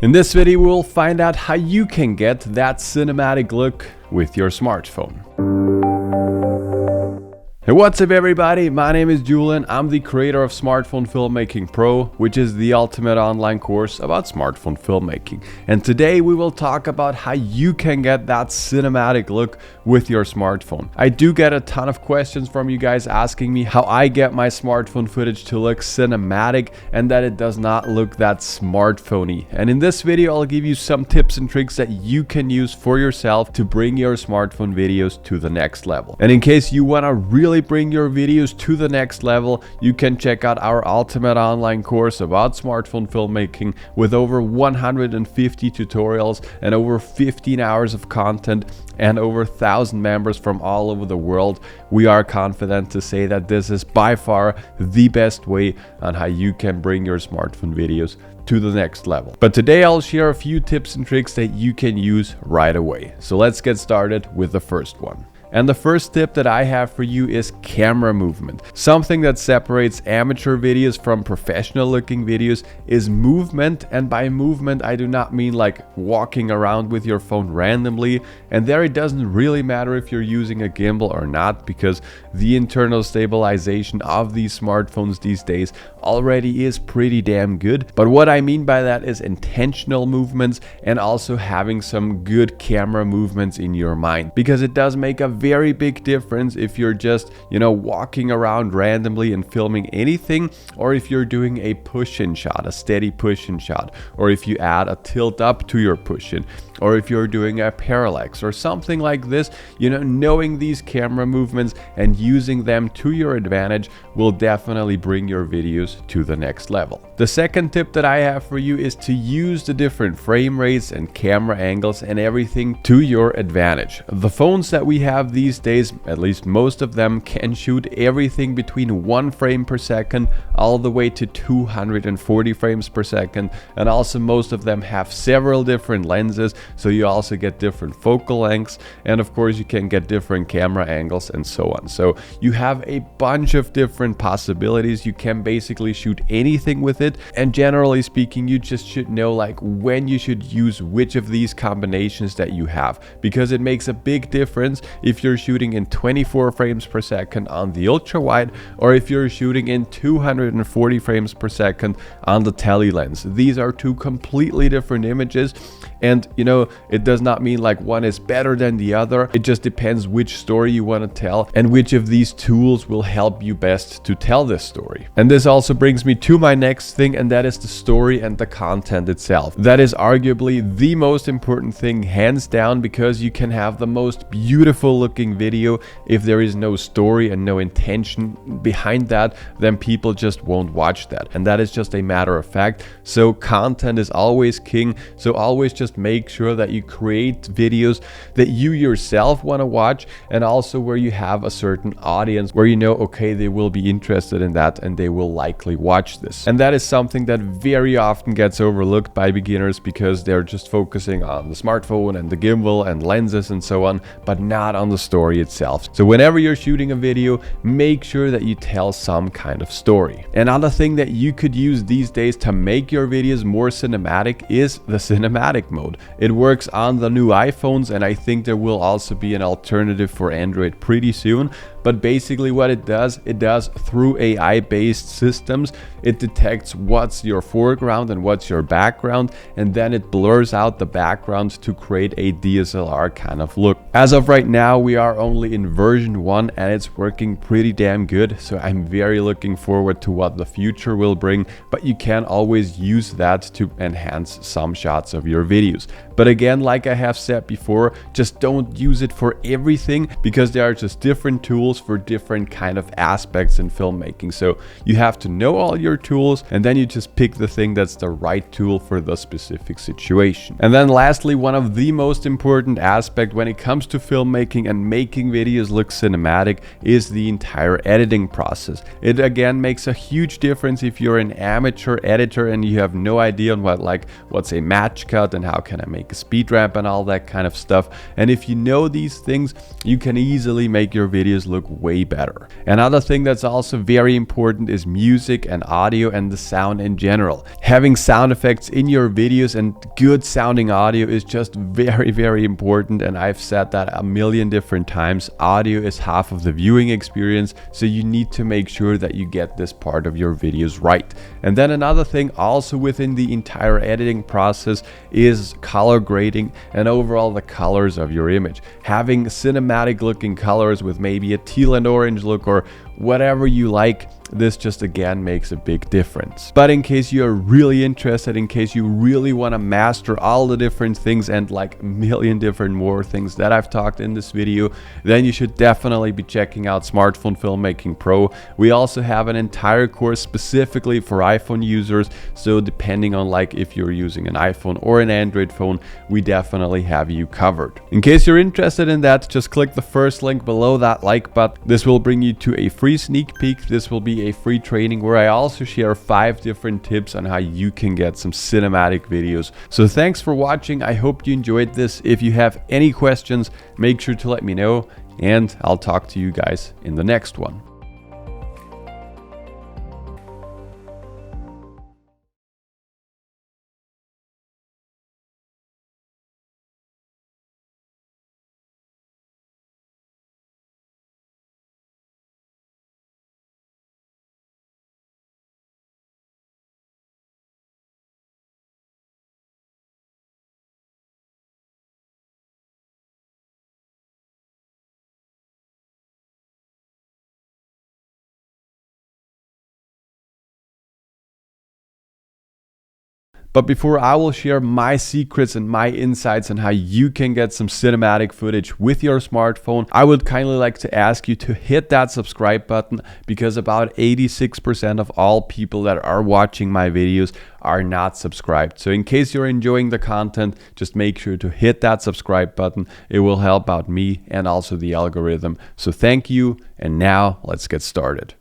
In this video, we'll find out how you can get that cinematic look with your smartphone. Hey, what's up everybody? My name is Julian. I'm the creator of Smartphone Filmmaking Pro, which is the ultimate online course about smartphone filmmaking. And today we will talk about how you can get that cinematic look with your smartphone. I do get a ton of questions from you guys asking me how I get my smartphone footage to look cinematic and that it does not look that smartphone-y. And in this video, I'll give you some tips and tricks that you can use for yourself to bring your smartphone videos to the next level. And in case you want to really bring your videos to the next level, you can check out our ultimate online course about smartphone filmmaking with over 150 tutorials and over 15 hours of content and over 1,000 members from all over the world. We are confident to say that this is by far the best way on how you can bring your smartphone videos to the next level. But today I'll share a few tips and tricks that you can use right away. So let's get started with the first one. And the first tip that I have for you is camera movement. Something that separates amateur videos from professional looking videos is movement. And by movement, I do not mean like walking around with your phone randomly. And there it doesn't really matter if you're using a gimbal or not, because the internal stabilization of these smartphones these days already is pretty damn good. But what I mean by that is intentional movements and also having some good camera movements in your mind, because it does make a very big difference if you're just, walking around randomly and filming anything, or if you're doing a push-in shot, a steady push-in shot, or if you add a tilt up to your push-in, or if you're doing a parallax or something like this. Knowing these camera movements and using them to your advantage will definitely bring your videos to the next level. The second tip that I have for you is to use the different frame rates and camera angles and everything to your advantage. The phones that we have these days, at least most of them, can shoot everything between 1 frame per second all the way to 240 frames per second, and also most of them have several different lenses, so you also get different focal lengths, and of course you can get different camera angles and so on. So you have a bunch of different possibilities. You can basically shoot anything with it, and generally speaking, you just should know like when you should use which of these combinations that you have, because it makes a big difference if you're shooting in 24 frames per second on the ultra wide, or if you're shooting in 240 frames per second on the tele lens. These are two completely different images, and it does not mean like one is better than the other. It just depends which story you want to tell and which of these tools will help you best to tell this story. And this also brings me to my next thing, and that is the story and the content itself. That is arguably the most important thing, hands down, because you can have the most beautiful looking video. If there is no story and no intention behind that, then people just won't watch that. And that is just a matter of fact. So content is always king. So always just make sure that you create videos that you yourself want to watch, and also where you have a certain audience where okay, they will be interested in that and they will likely watch this. And that is something that very often gets overlooked by beginners, because they're just focusing on the smartphone and the gimbal and lenses and so on, but not on the story itself. So whenever you're shooting a video, make sure that you tell some kind of story. Another thing that you could use these days to make your videos more cinematic is the cinematic mode. It works on the new iPhones, and I think there will also be an alternative for Android pretty soon. But basically what it does through AI-based systems, it detects what's your foreground and what's your background, and then it blurs out the background to create a DSLR kind of look. As of right now, we are only in version 1 and it's working pretty damn good. So I'm very looking forward to what the future will bring, but you can always use that to enhance some shots of your videos. But again, like I have said before, just don't use it for everything, because there are just different tools for different kind of aspects in filmmaking. So you have to know all your tools, and then you just pick the thing that's the right tool for the specific situation. And then lastly, one of the most important aspect when it comes to filmmaking and making videos look cinematic is the entire editing process. It again makes a huge difference if you're an amateur editor and you have no idea on what's a match cut and how can I make a speed ramp and all that kind of stuff. And if you know these things, you can easily make your videos look look way better. Another thing that's also very important is music and audio and the sound in general. Having sound effects in your videos and good sounding audio is just very, very important, and I've said that a million different times. Audio is half of the viewing experience, so you need to make sure that you get this part of your videos right. And then another thing also within the entire editing process is color grading and overall the colors of your image. Having cinematic looking colors with maybe a teal and orange look or whatever you like, this just again makes a big difference. But in case you're really interested, in case you really want to master all the different things and like a million different more things that I've talked in this video, then you should definitely be checking out Smartphone Filmmaking Pro. We also have an entire course specifically for iPhone users, so depending on like if you're using an iPhone or an Android phone, we definitely have you covered. In case you're interested in that, just click the first link below that like button. This will bring you to a free sneak peek. This will be a free training where I also share 5 different tips on how you can get some cinematic videos. So thanks for watching. I hope you enjoyed this. If you have any questions, make sure to let me know, and I'll talk to you guys in the next one. But before I will share my secrets and my insights on how you can get some cinematic footage with your smartphone, I would kindly like to ask you to hit that subscribe button, because about 86% of all people that are watching my videos are not subscribed. So in case you're enjoying the content, just make sure to hit that subscribe button. It will help out me and also the algorithm. So thank you, and now let's get started.